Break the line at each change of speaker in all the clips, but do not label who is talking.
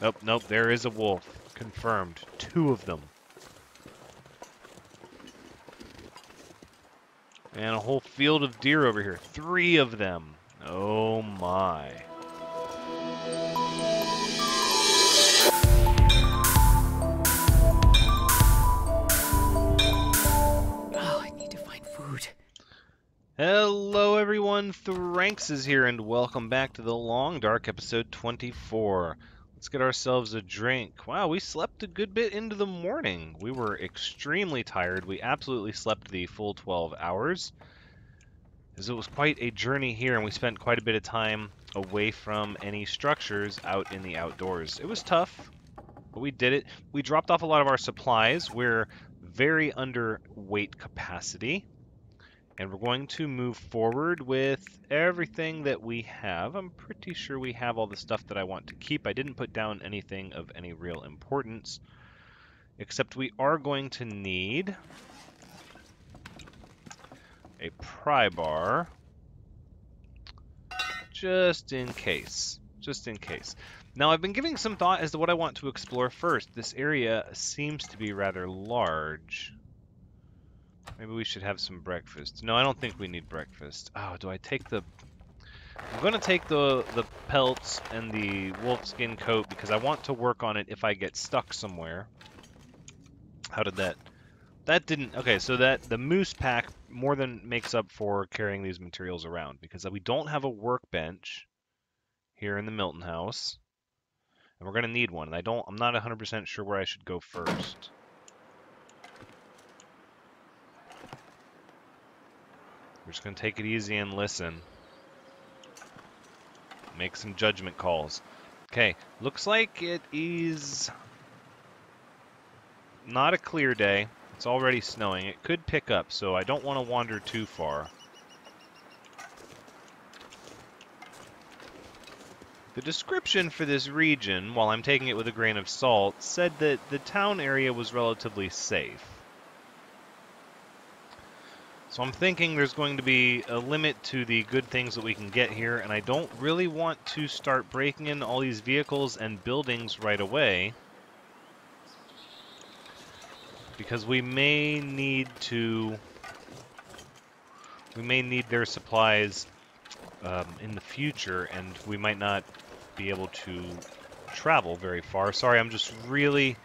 Nope, nope, there is a wolf. Confirmed. 2 of them. And a whole field of deer over here. 3 of them. Oh my.
Oh, I need to find food.
Hello everyone, Thranxes here, and welcome back to The Long Dark, episode 24. Let's get ourselves a drink. Wow, we slept a good bit into the morning. We were extremely tired. We absolutely slept the full 12 hours, as it was quite a journey here, and we spent quite a bit of time away from any structures out in the outdoors. It was tough, but we did it. We dropped off a lot of our supplies. We're very underweight capacity. And we're going to move forward with everything that we have. I'm pretty sure we have all the stuff that I want to keep. I didn't put down anything of any real importance, except we are going to need a pry bar, just in case. Just in case. Now, I've been giving some thought as to what I want to explore first. This area seems to be rather large. Maybe we should have some breakfast. No, I don't think we need breakfast. Oh, do I take the... I'm going to take the pelts and the wolfskin coat because I want to work on it if I get stuck somewhere. How did that... That didn't... Okay, so that the moose pack more than makes up for carrying these materials around because we don't have a workbench here in the Milton house. And we're going to need one. And I'm not 100% sure where I should go first. We're just going to take it easy and listen. Make some judgment calls. Okay, looks like it is not a clear day. It's already snowing. It could pick up, so I don't want to wander too far. The description for this region, while I'm taking it with a grain of salt, said that the town area was relatively safe. So I'm thinking there's going to be a limit to the good things that we can get here, and I don't really want to start breaking in all these vehicles and buildings right away, because we may need their supplies in the future, and we might not be able to travel very far. Sorry, I'm just really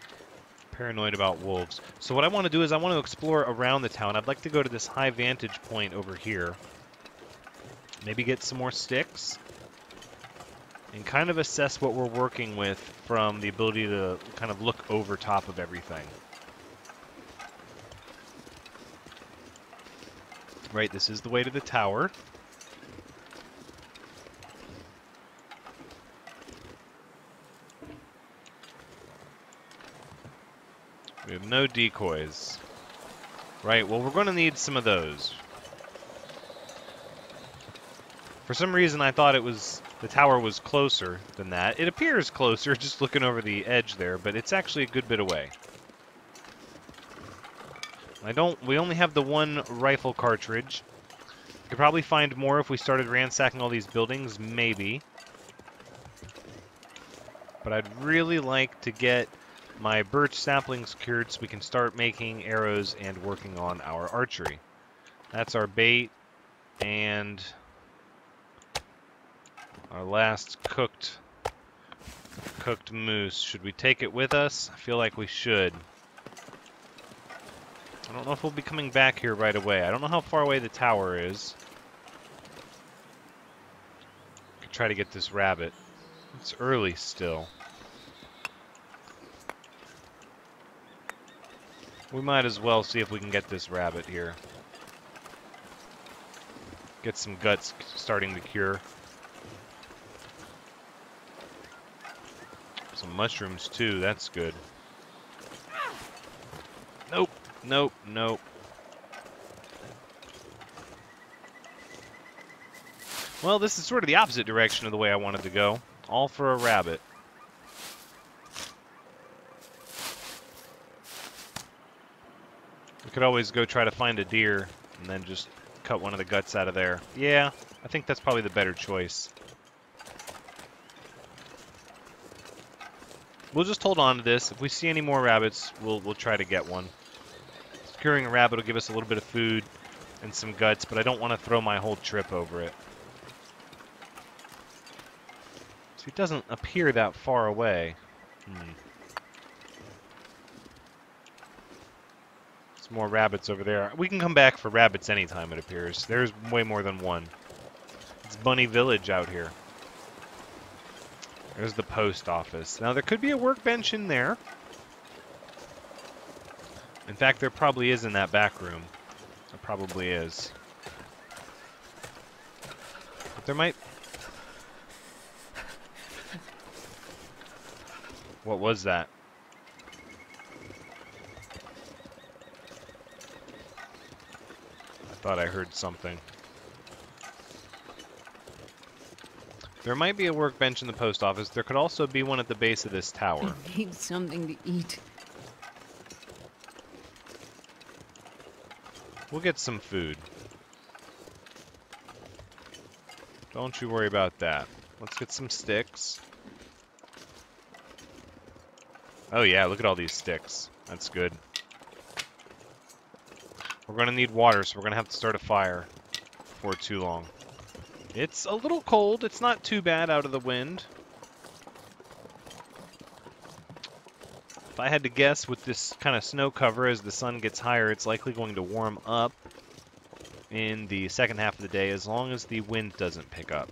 paranoid about wolves. So what I want to do is I want to explore around the town. I'd like to go to this high vantage point over here. Maybe get some more sticks. And kind of assess what we're working with from the ability to kind of look over top of everything. Right, this is the way to the tower. We have no decoys. Right, well, we're going to need some of those. For some reason, I thought the tower was closer than that. It appears closer, just looking over the edge there, but it's actually a good bit away. We only have the one rifle cartridge. We could probably find more if we started ransacking all these buildings, maybe. But I'd really like to get my birch sapling secured so we can start making arrows and working on our archery. That's our bait and our last cooked moose. Should we take it with us? I feel like we should. I don't know if we'll be coming back here right away. I don't know how far away the tower is. Could try to get this rabbit. It's early still. We might as well see if we can get this rabbit here. Get some guts starting to cure. Some mushrooms too, that's good. Nope, nope, nope. Well, this is sort of the opposite direction of the way I wanted to go. All for a rabbit. We could always go try to find a deer and then just cut one of the guts out of there. Yeah, I think that's probably the better choice. We'll just hold on to this. If we see any more rabbits, we'll try to get one. Securing a rabbit will give us a little bit of food and some guts, but I don't want to throw my whole trip over it. So it doesn't appear that far away. There's more rabbits over there. We can come back for rabbits anytime, it appears. There's way more than one. It's Bunny Village out here. There's the post office. Now, there could be a workbench in there. In fact, there probably is in that back room. There probably is. But there might... What was that? I thought I heard something. There might be a workbench in the post office. There could also be one at the base of this tower.
I need something to eat.
We'll get some food. Don't you worry about that. Let's get some sticks. Oh yeah, look at all these sticks. That's good. We're going to need water, so we're going to have to start a fire before too long. It's a little cold. It's not too bad out of the wind. If I had to guess, with this kind of snow cover, as the sun gets higher, it's likely going to warm up in the second half of the day, as long as the wind doesn't pick up.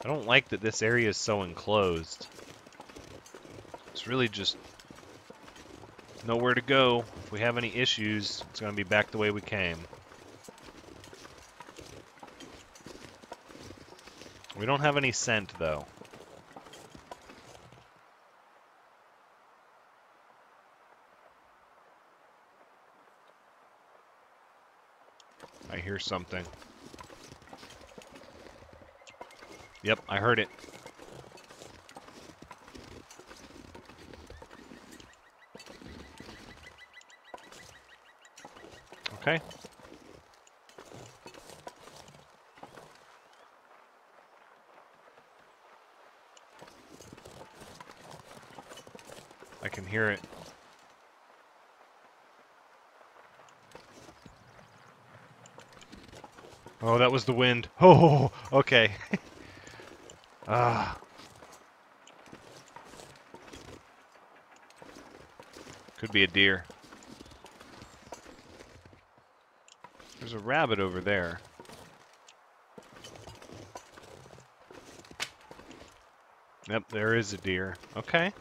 I don't like that this area is so enclosed. It's really just nowhere to go. If we have any issues, it's going to be back the way we came. We don't have any scent, though. I hear something. Yep, I heard it. Okay. I can hear it. Oh, that was the wind. Oh, okay. Could be a deer. There's a rabbit over there. Yep, there is a deer. Okay.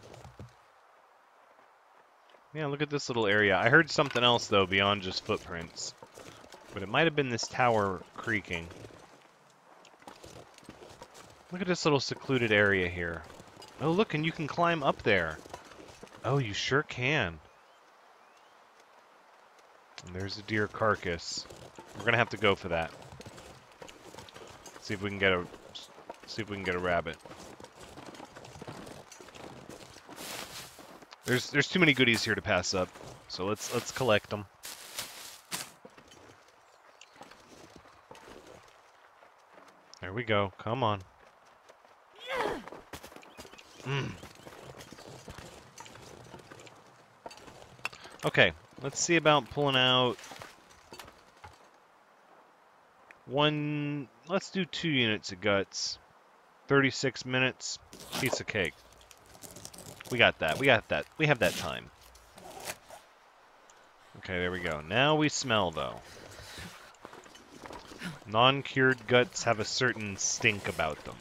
Yeah, look at this little area. I heard something else, though, beyond just footprints. But it might have been this tower creaking. Look at this little secluded area here. Oh, look, and you can climb up there. Oh, you sure can. And there's a deer carcass. We're gonna have to go for that. See if we can get a rabbit. There's too many goodies here to pass up. So let's collect them. There we go. Come on. Okay, let's see about pulling out one. Let's do 2 units of guts. 36 minutes. Piece of cake. We got that. We got that. We have that time. Okay, there we go. Now we smell, though. Non-cured guts have a certain stink about them.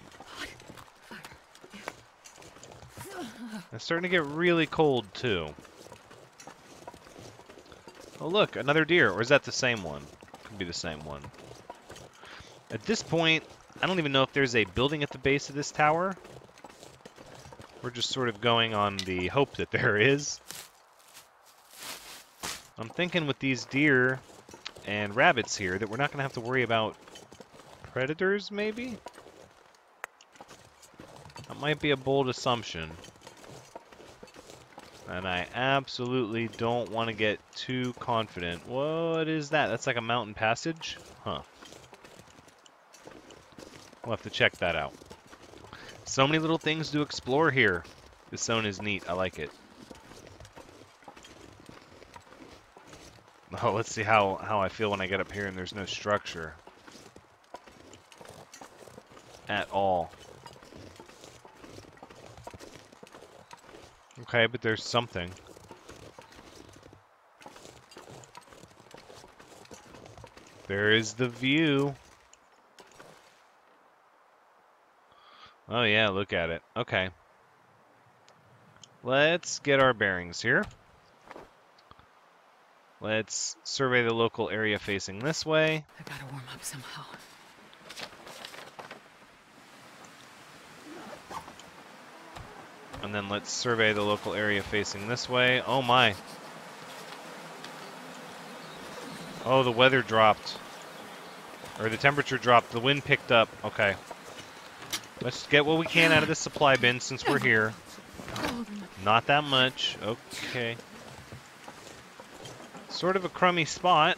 It's starting to get really cold, too. Oh, look, another deer. Or is that the same one? Could be the same one. At this point, I don't even know if there's a building at the base of this tower. We're just sort of going on the hope that there is. I'm thinking with these deer and rabbits here that we're not going to have to worry about predators, maybe? That might be a bold assumption. And I absolutely don't want to get too confident. What is that? That's like a mountain passage? Huh. We'll have to check that out. So many little things to explore here. This zone is neat. I like it. Oh, let's see how I feel when I get up here and there's no structure. At all. Okay, but there's something. There is the view. Oh yeah, look at it. Okay. Let's get our bearings here. Let's survey the local area facing this way.
I gotta warm up somehow.
And then let's survey the local area facing this way. Oh my. Oh, the weather dropped. Or the temperature dropped. The wind picked up. Okay. Let's get what we can out of this supply bin since we're here. Not that much. Okay. Sort of a crummy spot.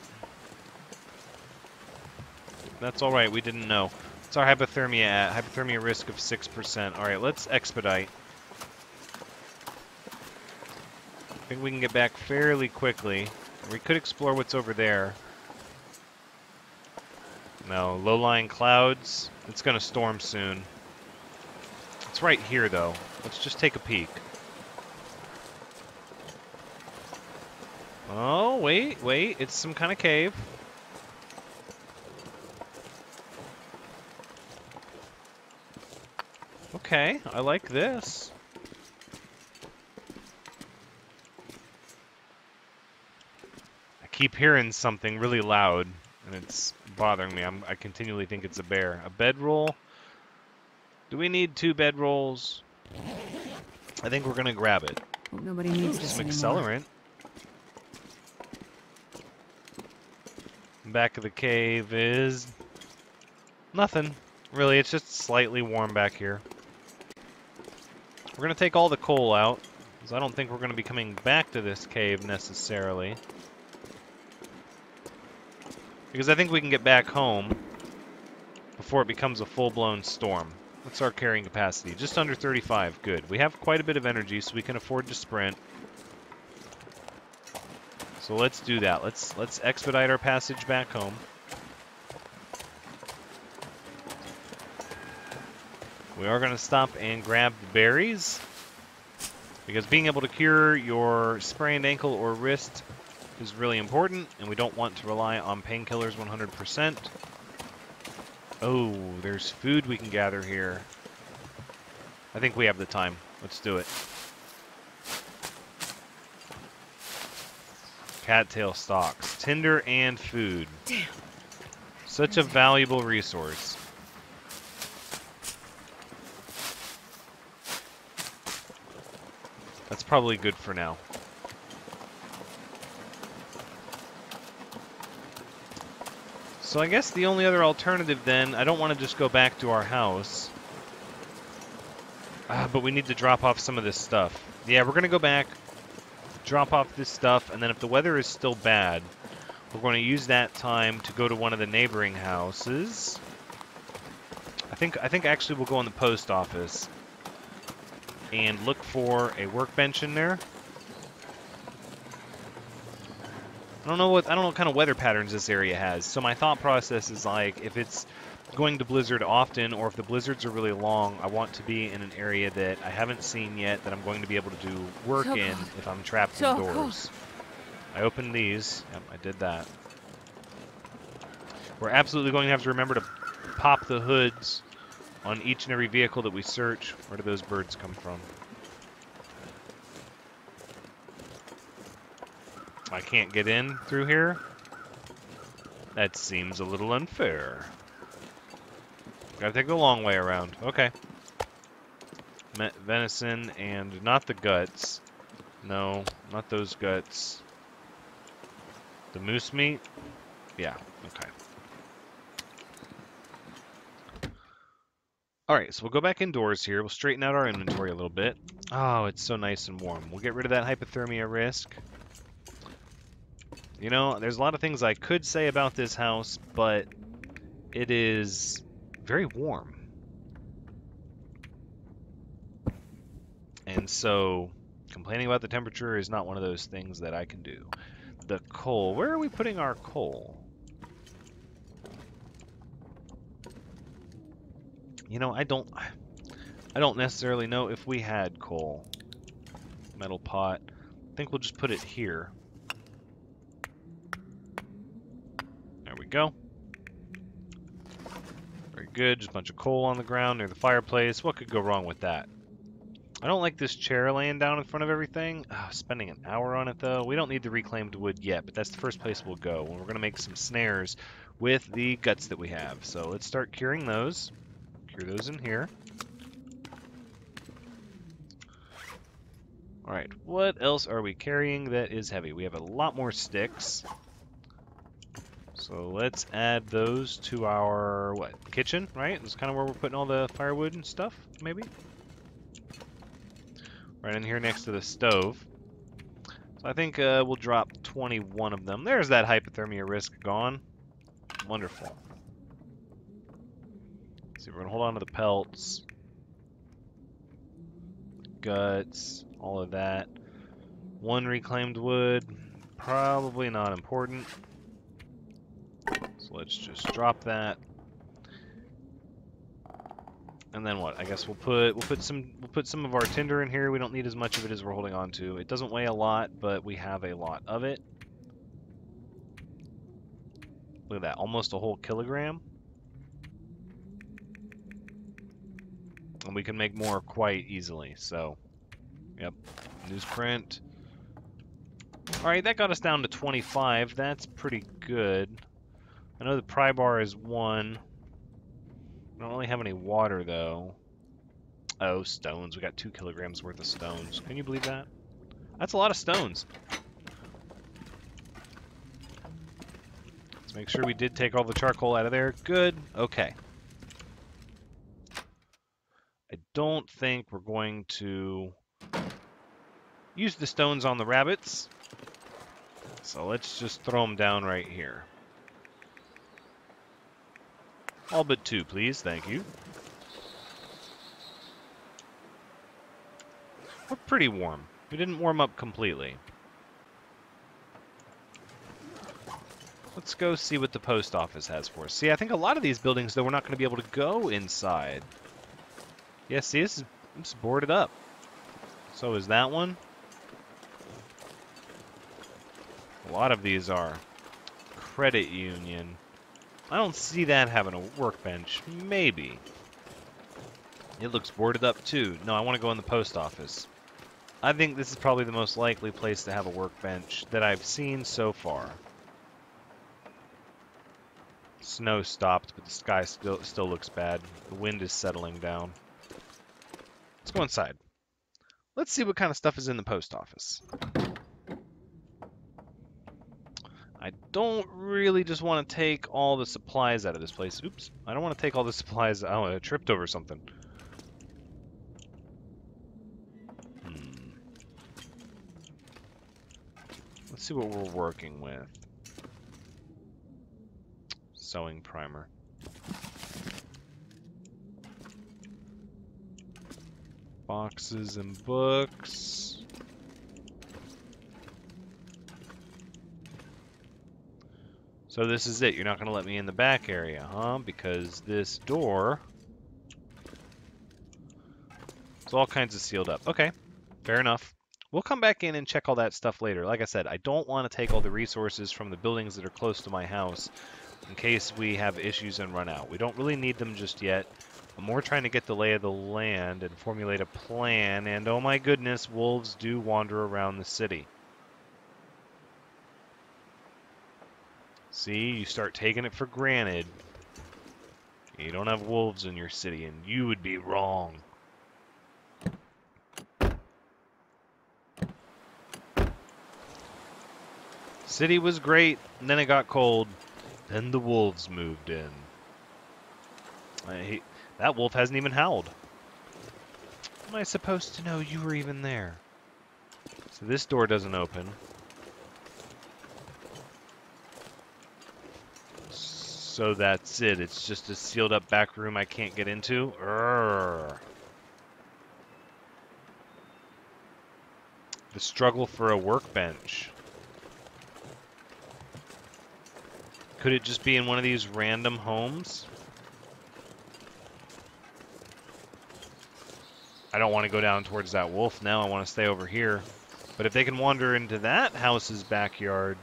That's alright, we didn't know. What's our hypothermia at? Hypothermia risk of 6%. Alright, let's expedite. I think we can get back fairly quickly. We could explore what's over there. No, low-lying clouds. It's gonna storm soon. It's right here, though. Let's just take a peek. Oh, wait. It's some kind of cave. Okay, I like this. I keep hearing something really loud, and it's bothering me. I continually think it's a bear. A bedroll? Do we need 2 bedrolls? I think we're gonna grab it.
Hope nobody needs this
Some
anymore.
accelerant. Back of the cave is nothing. Really, it's just slightly warm back here. We're gonna take all the coal out, because I don't think we're gonna be coming back to this cave necessarily. Because I think we can get back home before it becomes a full-blown storm. What's our carrying capacity? Just under 35. Good. We have quite a bit of energy, so we can afford to sprint. So let's do that. Let's expedite our passage back home. We are going to stop and grab the berries, because being able to cure your sprained ankle or wrist is really important, and we don't want to rely on painkillers 100%. Oh, there's food we can gather here. I think we have the time. Let's do it. Cattail stalks, tinder, and food.
Damn.
Such a valuable resource. That's probably good for now. So I guess the only other alternative then, I don't want to just go back to our house. But we need to drop off some of this stuff. Yeah, we're going to go back, drop off this stuff, and then if the weather is still bad, we're going to use that time to go to one of the neighboring houses. I think actually we'll go in the post office and look for a workbench in there. I don't know what kind of weather patterns this area has. So my thought process is like, if it's going to blizzard often, or if the blizzards are really long, I want to be in an area that I haven't seen yet, that I'm going to be able to do work in if I'm trapped indoors. I opened these. Yep, I did that. We're absolutely going to have to remember to pop the hoods on each and every vehicle that we search. Where do those birds come from? I can't get in through here? That seems a little unfair. Gotta take the long way around. Okay. Venison and not the guts. No, not those guts. The moose meat? Yeah, okay. Alright, so we'll go back indoors here. We'll straighten out our inventory a little bit. Oh, it's so nice and warm. We'll get rid of that hypothermia risk. You know, there's a lot of things I could say about this house, but it is very warm. And so complaining about the temperature is not one of those things that I can do. The coal. Where are we putting our coal? You know, I don't necessarily know if we had coal. Metal pot. I think we'll just put it here. There we go. Very good. Just a bunch of coal on the ground near the fireplace. What could go wrong with that? I don't like this chair laying down in front of everything. Spending an hour on it, though. We don't need the reclaimed wood yet, but that's the first place we'll go. And we're going to make some snares with the guts that we have. So let's start curing those. Cure those in here. Alright, what else are we carrying that is heavy? We have a lot more sticks. So let's add those to our, kitchen, right? That's kind of where we're putting all the firewood and stuff, maybe? Right in here next to the stove. So I think we'll drop 21 of them. There's that hypothermia risk gone. Wonderful. Let's see, we're going to hold on to the pelts. Guts, all of that. One reclaimed wood, probably not important. So let's just drop that. And then what? I guess we'll put some of our tinder in here. We don't need as much of it as we're holding on to. It doesn't weigh a lot, but we have a lot of it. Look at that, almost a whole kilogram. And we can make more quite easily, so yep. Newsprint. Alright, that got us down to 25. That's pretty good. I know the pry bar is 1. I don't really have any water, though. Oh, stones. We got 2 kilograms worth of stones. Can you believe that? That's a lot of stones. Let's make sure we did take all the charcoal out of there. Good. Okay. I don't think we're going to use the stones on the rabbits. So let's just throw them down right here. All but 2, please. Thank you. We're pretty warm. We didn't warm up completely. Let's go see what the post office has for us. See, I think a lot of these buildings, though, we're not going to be able to go inside. Yeah, see, this is boarded up. So is that one. A lot of these are. Credit union. I don't see that having a workbench. Maybe. It looks boarded up, too. No, I want to go in the post office. I think this is probably the most likely place to have a workbench that I've seen so far. Snow stopped, but the sky still looks bad. The wind is settling down. Let's go inside. Let's see what kind of stuff is in the post office. I don't really just want to take all the supplies out of this place. Oops. I don't want to take all the supplies. Oh, I tripped over something. Let's see what we're working with. Sewing primer. Boxes and books. So this is it. You're not going to let me in the back area, huh? Because this door is all kinds of sealed up. Okay, fair enough. We'll come back in and check all that stuff later. Like I said, I don't want to take all the resources from the buildings that are close to my house in case we have issues and run out. We don't really need them just yet. I'm more trying to get the lay of the land and formulate a plan, and oh my goodness, wolves do wander around the city. See, you start taking it for granted. You don't have wolves in your city, and you would be wrong. City was great, and then it got cold. Then the wolves moved in. That wolf hasn't even howled. How am I supposed to know you were even there? So this door doesn't open. So that's it. It's just a sealed up back room I can't get into. Urgh. The struggle for a workbench. Could it just be in one of these random homes? I don't want to go down towards that wolf now. I want to stay over here. But if they can wander into that house's backyard,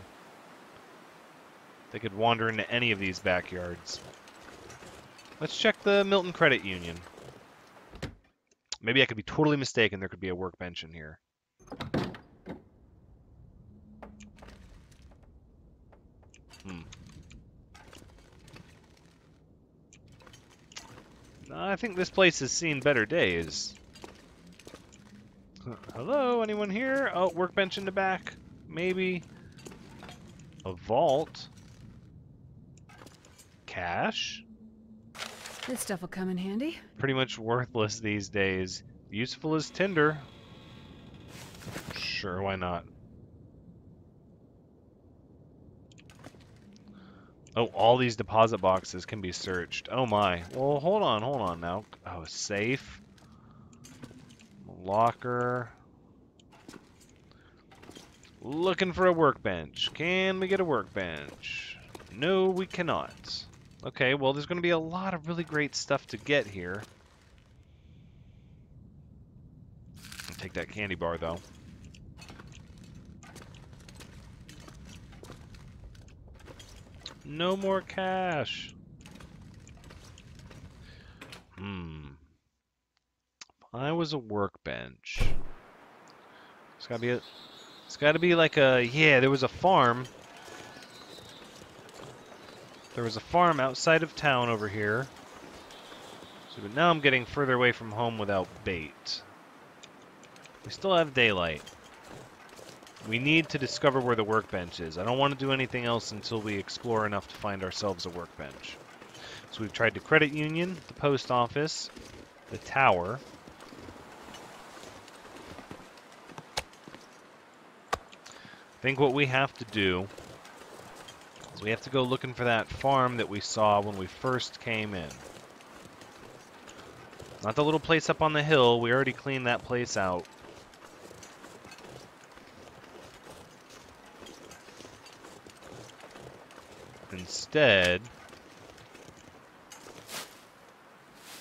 they could wander into any of these backyards. Let's check the Milton Credit Union. Maybe I could be totally mistaken. There could be a workbench in here. I think this place has seen better days. Hello, anyone here? Oh, workbench in the back. Maybe. A vault. Cash.
This stuff will come in handy.
Pretty much worthless these days. Useful as tinder. Sure, why not? Oh, all these deposit boxes can be searched. Oh my. Well, hold on now. Oh, safe. Locker. Looking for a workbench. Can we get a workbench? No, we cannot. Okay, well, there's going to be a lot of really great stuff to get here. I'll take that candy bar, though. No more cash. I was a workbench. It's gotta be like a, yeah, there was a farm. There was a farm outside of town over here. So but now I'm getting further away from home without bait. We still have daylight. We need to discover where the workbench is. I don't want to do anything else until we explore enough to find ourselves a workbench. So we've tried the credit union, the post office, the tower. I think what we have to do is we have to go looking for that farm that we saw when we first came in. Not the little place up on the hill. We already cleaned that place out. Instead,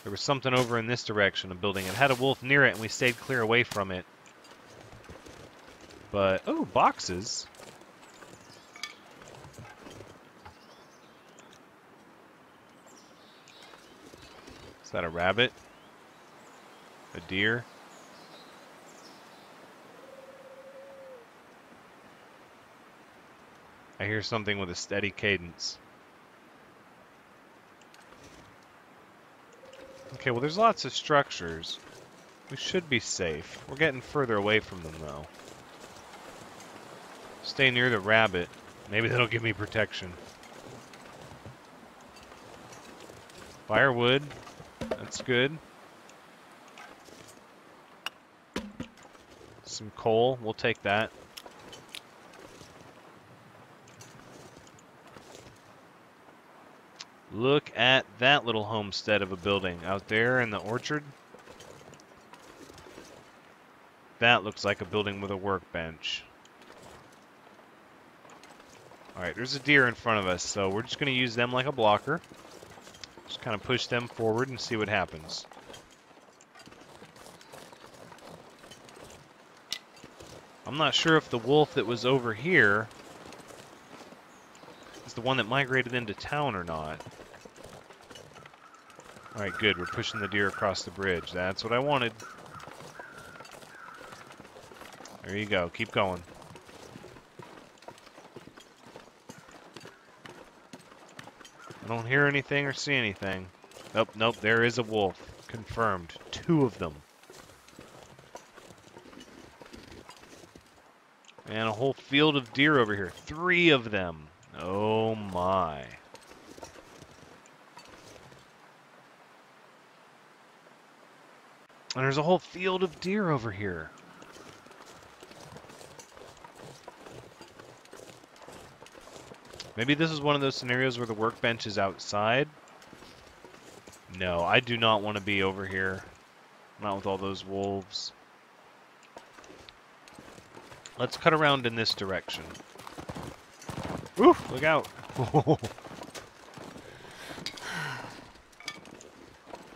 there was something over in this direction, a building. It had a wolf near it, and we stayed clear away from it. But, oh, boxes. Is that a rabbit? A deer? I hear something with a steady cadence. Okay, well, there's lots of structures. We should be safe. We're getting further away from them, though. Stay near the rabbit. Maybe that'll give me protection. Firewood. That's good. Some coal. We'll take that. Look at that little homestead of a building out there in the orchard. That looks like a building with a workbench. Alright, there's a deer in front of us, so we're just going to use them like a blocker. Just kind of push them forward and see what happens. I'm not sure if the wolf that was over here is the one that migrated into town or not. Alright, good. We're pushing the deer across the bridge. That's what I wanted. There you go. Keep going. I don't hear anything or see anything. Nope, nope. There is a wolf. Confirmed. 2 of them. And a whole field of deer over here. 3 of them. Oh my. And there's a whole field of deer over here. Maybe this is one of those scenarios where the workbench is outside. No, I do not want to be over here. Not with all those wolves. Let's cut around in this direction. Ooh, look out.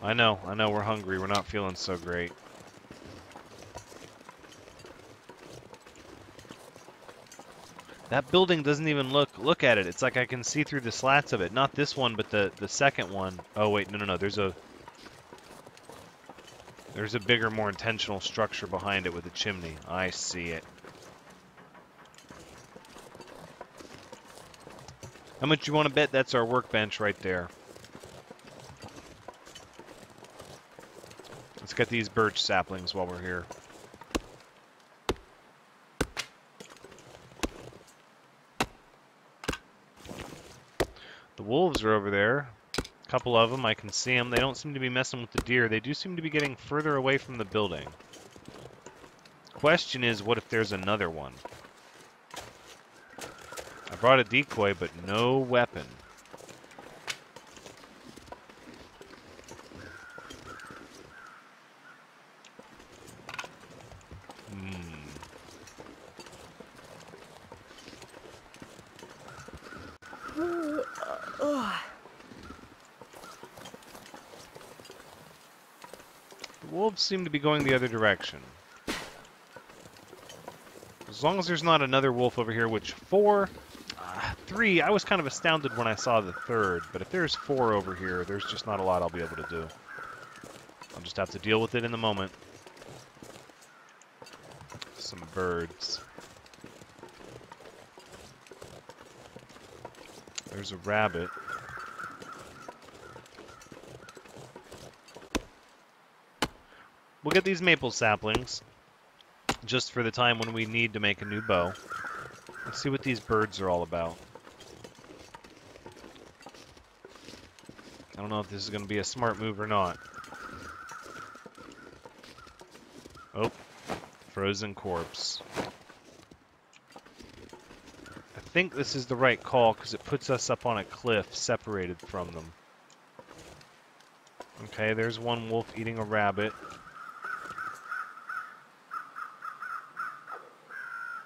I know, we're hungry. We're not feeling so great. That building doesn't even look at it. It's like I can see through the slats of it. Not this one, but the second one. Oh wait, no. There's a bigger, more intentional structure behind it with a chimney. I see it. How much you want to bet that's our workbench right there? Let's get these birch saplings while we're here. The wolves are over there. A couple of them, I can see them. They don't seem to be messing with the deer. They do seem to be getting further away from the building. Question is, what if there's another one? I brought a decoy, but no weapon. The wolves seem to be going the other direction. As long as there's not another wolf over here, which 3, I was kind of astounded when I saw the third, but if there's 4 over here, there's just not a lot I'll be able to do. I'll just have to deal with it in the moment. Some birds. There's a rabbit. We'll get these maple saplings, just for the time when we need to make a new bow. Let's see what these birds are all about. I don't know if this is going to be a smart move or not. Oh, frozen corpse. I think this is the right call because it puts us up on a cliff separated from them. Okay, there's one wolf eating a rabbit.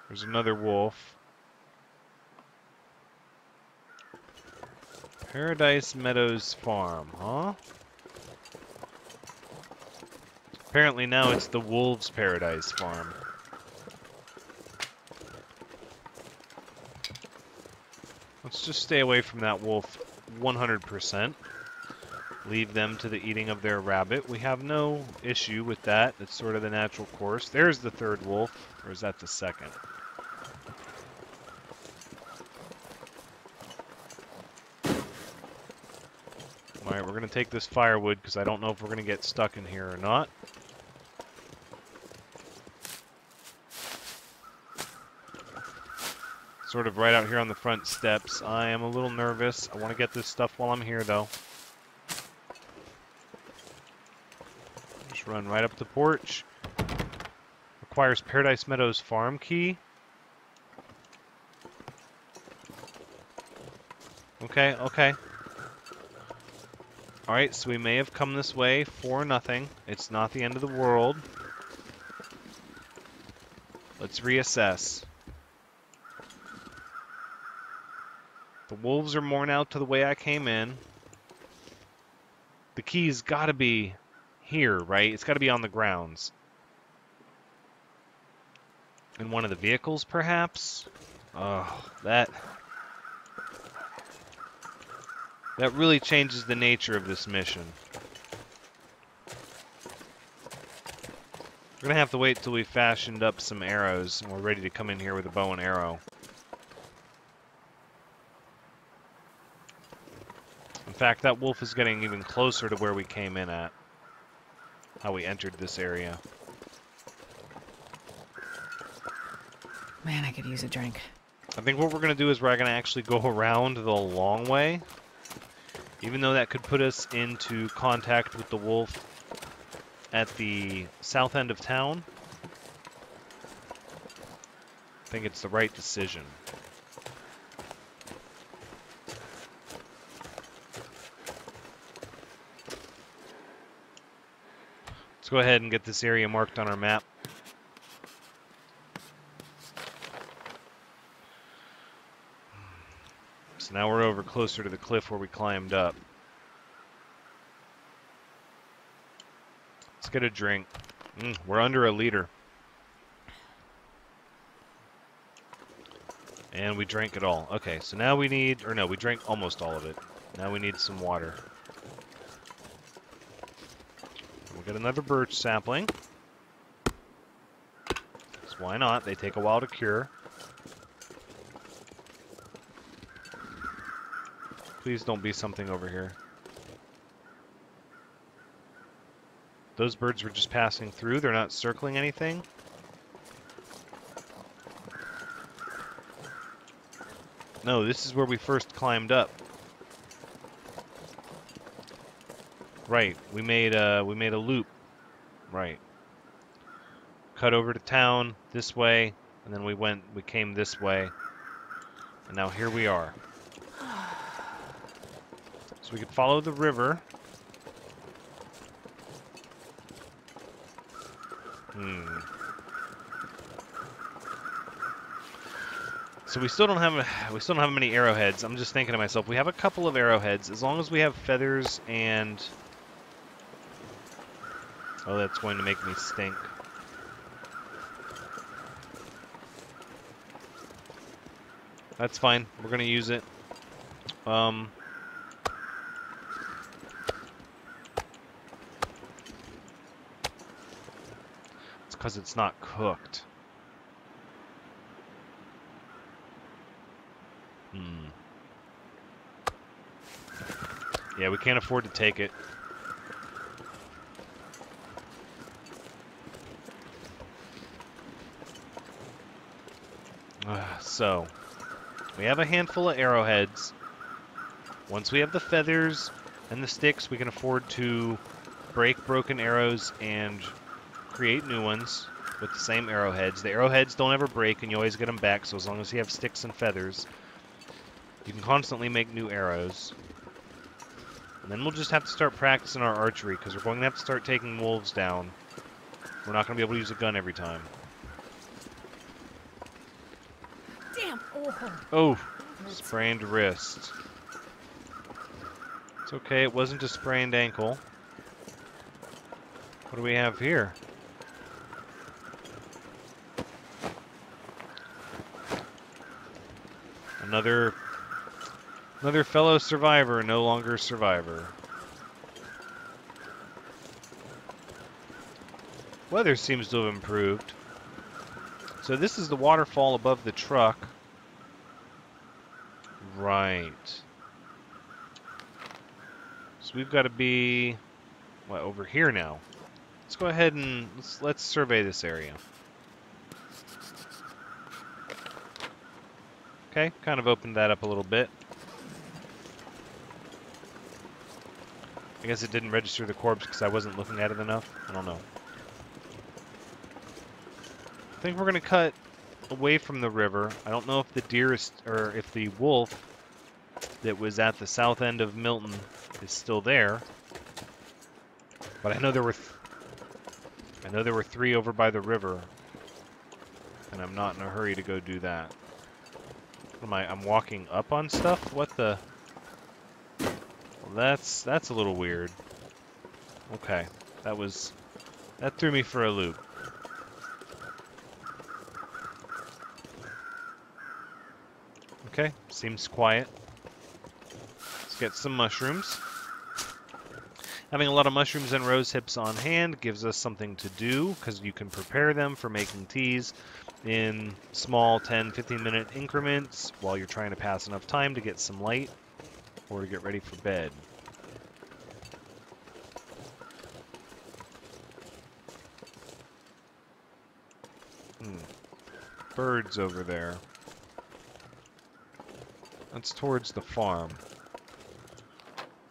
There's another wolf. Paradise Meadows Farm, huh? Apparently now it's the Wolves' Paradise Farm. Let's just stay away from that wolf 100%. Leave them to the eating of their rabbit. We have no issue with that. It's sort of the natural course. There's the third wolf. Or is that the second? Alright, we're going to take this firewood because I don't know if we're going to get stuck in here or not. Sort of right out here on the front steps. I am a little nervous. I want to get this stuff while I'm here, though. Just run right up the porch. Requires Paradise Meadows farm key. Okay, okay. Alright, so we may have come this way for nothing. It's not the end of the world. Let's reassess. The wolves are worn out to the way I came in. The key's gotta be here, right? It's gotta be on the grounds. In one of the vehicles, perhaps? Oh, that really changes the nature of this mission. We're gonna have to wait till we fashioned up some arrows and we're ready to come in here with a bow and arrow. In fact, that wolf is getting even closer to where we came in at. How we entered this area.
Man, I could use a drink.
I think what we're gonna do is we're gonna actually go around the long way. Even though that could put us into contact with the wolf at the south end of town, I think it's the right decision. Let's go ahead and get this area marked on our map. So now we're over closer to the cliff where we climbed up. Let's get a drink. We're under a liter. And we drank it all. Okay, so now we need... Or no, we drank almost all of it. Now we need some water. We'll get another birch sapling. So why not? They take a while to cure. Please don't be something over here. Those birds were just passing through. They're not circling anything. No, this is where we first climbed up. Right, we made a loop. Right. Cut over to town this way, and then we came this way. And now here we are. So we could follow the river. So we still don't have many arrowheads. I'm just thinking to myself, we have a couple of arrowheads. As long as we have feathers and... Oh, that's going to make me stink. That's fine. We're going to use it. It's because it's not cooked. Yeah, we can't afford to take it. So, we have a handful of arrowheads. Once we have the feathers and the sticks, we can afford to break broken arrows and create new ones with the same arrowheads. The arrowheads don't ever break, and you always get them back, so as long as you have sticks and feathers, you can constantly make new arrows. And then we'll just have to start practicing our archery, because we're going to have to start taking wolves down. We're not going to be able to use a gun every time.
Damn!
Oh, sprained wrist. It's okay, it wasn't a sprained ankle. What do we have here? Another fellow survivor, no longer survivor. Weather seems to have improved. So this is the waterfall above the truck. Right. So we've got to be, what, over here now. Let's go ahead and let's survey this area. Okay, kind of opened that up a little bit. I guess it didn't register the corpse because I wasn't looking at it enough. I don't know. I think we're going to cut away from the river. I don't know if the deer is, or if the wolf that was at the south end of Milton is still there. But I know there were three over by the river, and I'm not in a hurry to go do that. I'm walking up on stuff? What the? Well, that's a little weird. Okay, that threw me for a loop. Okay, seems quiet. Let's get some mushrooms. Having a lot of mushrooms and rose hips on hand gives us something to do, because you can prepare them for making teas in small 10-15 minute increments while you're trying to pass enough time to get some light or to get ready for bed. Birds over there. That's towards the farm.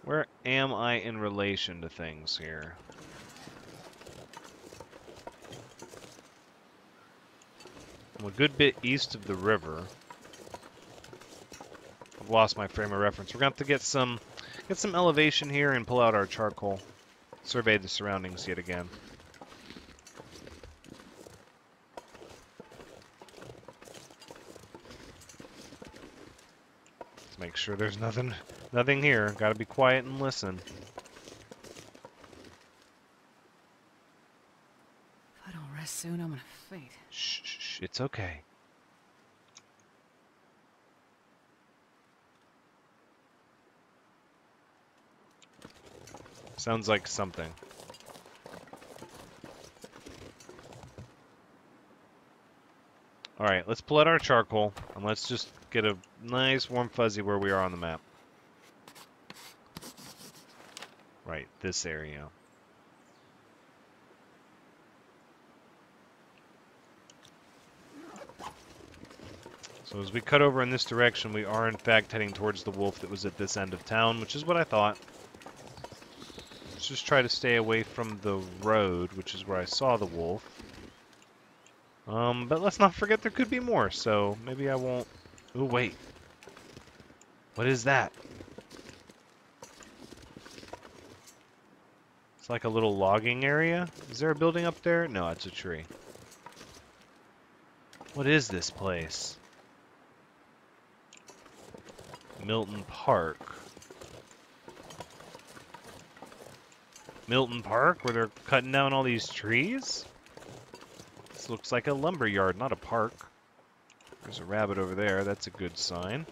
Where am I in relation to things here? I'm a good bit east of the river. I've lost my frame of reference. We're going to have to get some elevation here and pull out our charcoal. Survey the surroundings yet again. Let's make sure there's nothing here. Gotta be quiet and listen.
If I don't rest soon, I'm gonna faint.
Shh, shh, shh, it's okay. Sounds like something. Alright, let's pull out our charcoal, and let's just get a nice warm fuzzy where we are on the map. Right, this area. So as we cut over in this direction, we are in fact heading towards the wolf that was at this end of town, which is what I thought. Let's just try to stay away from the road, which is where I saw the wolf. But let's not forget there could be more, so maybe I won't... Oh, wait. What is that? It's like a little logging area. Is there a building up there? No, it's a tree. What is this place? Milton Park. Milton Park, where they're cutting down all these trees? This looks like a lumber yard, not a park. There's a rabbit over there. That's a good sign.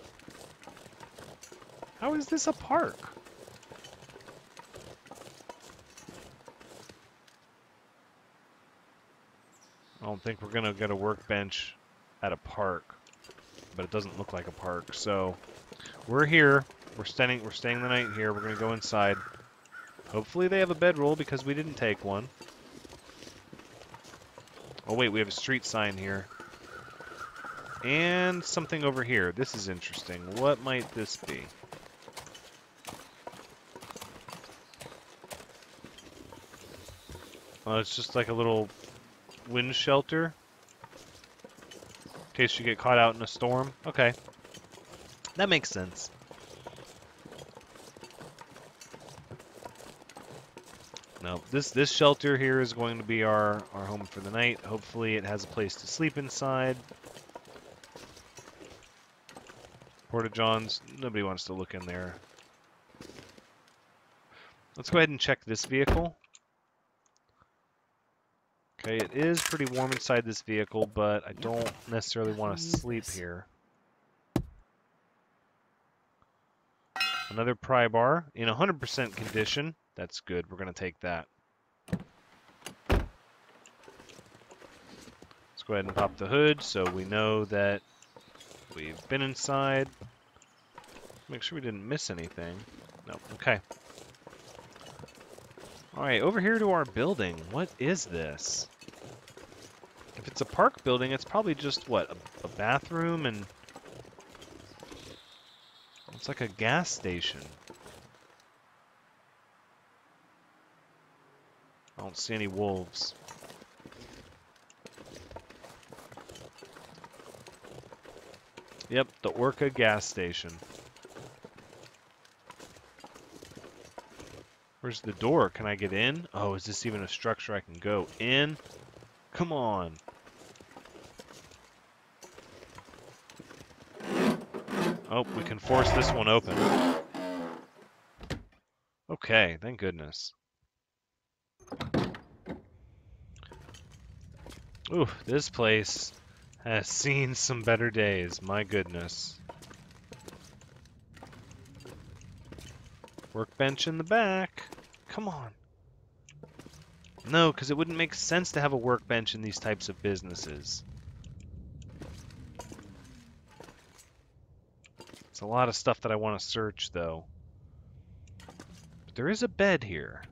How is this a park? I don't think we're gonna get a workbench at a park, but it doesn't look like a park. So we're here. We're staying the night here. We're gonna go inside. Hopefully they have a bedroll because we didn't take one. Oh wait, we have a street sign here. And something over here. This is interesting. What might this be? Oh, it's just like a little wind shelter. In case you get caught out in a storm. Okay. That makes sense. No, this shelter here is going to be our home for the night. Hopefully it has a place to sleep inside. Porta-johns, nobody wants to look in there. Let's go ahead and check this vehicle. Okay, it is pretty warm inside this vehicle, but I don't necessarily want to sleep here. Another pry bar in 100% condition. That's good. We're going to take that. Let's go ahead and pop the hood so we know that we've been inside. Make sure we didn't miss anything. No. Okay. Alright, over here to our building. What is this? If it's a park building, it's probably just, what, a bathroom and... It's like a gas station. I don't see any wolves. Yep, the Orca gas station. Where's the door? Can I get in? Oh, is this even a structure I can go in? Come on. Oh, we can force this one open. Okay, thank goodness. Ooh, this place has seen some better days, my goodness. Workbench in the back. Come on. No, because it wouldn't make sense to have a workbench in these types of businesses. It's a lot of stuff that I want to search, though. But there is a bed here.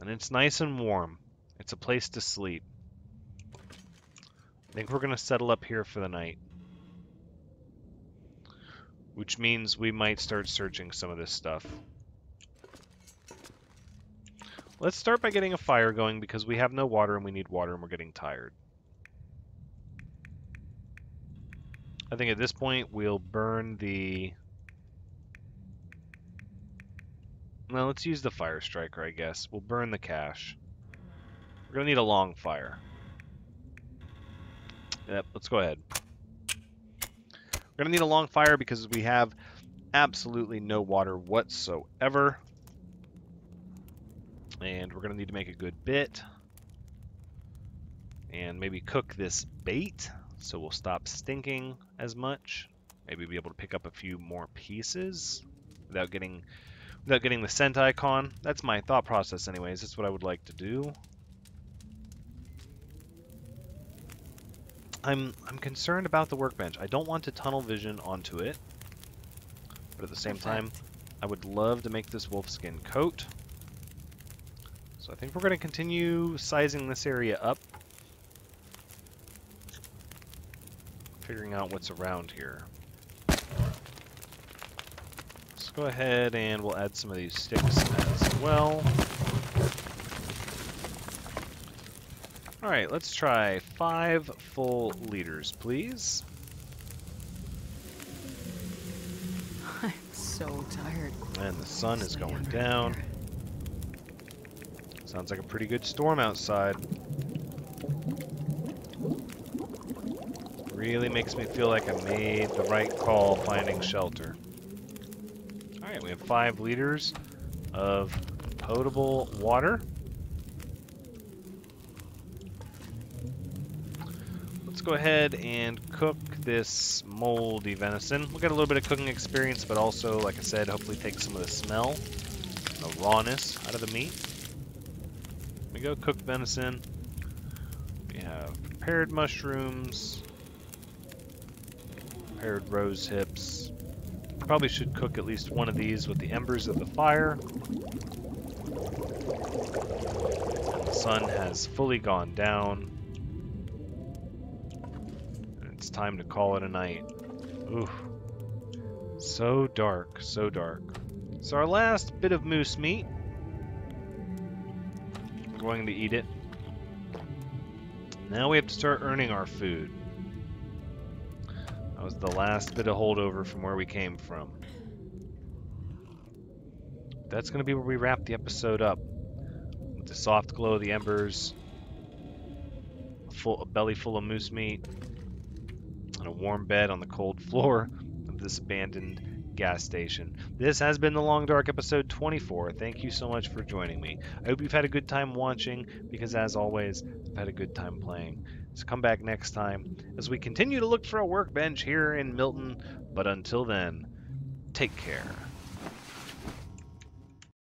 And it's nice and warm. It's a place to sleep. I think we're going to settle up here for the night. Which means we might start searching some of this stuff. Let's start by getting a fire going because we have no water and we need water and we're getting tired. I think at this point we'll burn the... Well, let's use the fire striker, I guess. We'll burn the cache. We're going to need a long fire. Yep, let's go ahead. We're going to need a long fire because we have absolutely no water whatsoever. And we're going to need to make a good bit. And maybe cook this bait so we'll stop stinking as much. Maybe be able to pick up a few more pieces without getting the scent icon. That's my thought process anyways. That's what I would like to do. I'm concerned about the workbench. I don't want to tunnel vision onto it. But at the same time, I would love to make this wolfskin coat. So I think we're going to continue sizing this area up. Figuring out what's around here. Let's go ahead and we'll add some of these sticks as well. Alright, let's try 5 full liters, please.
I'm so tired.
And the sun is
Stay
going
right
down.
here.
Sounds like a pretty good storm outside. Really makes me feel like I made the right call finding shelter. Alright, we have 5 liters of potable water. Let's go ahead and cook this moldy venison. We'll get a little bit of cooking experience, but also, like I said, hopefully take some of the smell, the rawness out of the meat. Here we go, cooked venison. We have prepared mushrooms, prepared rose hips. Probably should cook at least one of these with the embers of the fire. And the sun has fully gone down. It's time to call it a night. Ooh. So dark, so dark. So our last bit of moose meat. We're going to eat it. Now we have to start earning our food. That was the last bit of holdover from where we came from. That's going to be where we wrap the episode up. With the soft glow of the embers, a belly full of moose meat, and a warm bed on the cold floor of this abandoned gas station. This has been the Long Dark episode 24. Thank you so much for joining me. I hope you've had a good time watching, because as always, I've had a good time playing. So come back next time as we continue to look for a workbench here in Milton. But until then, take care.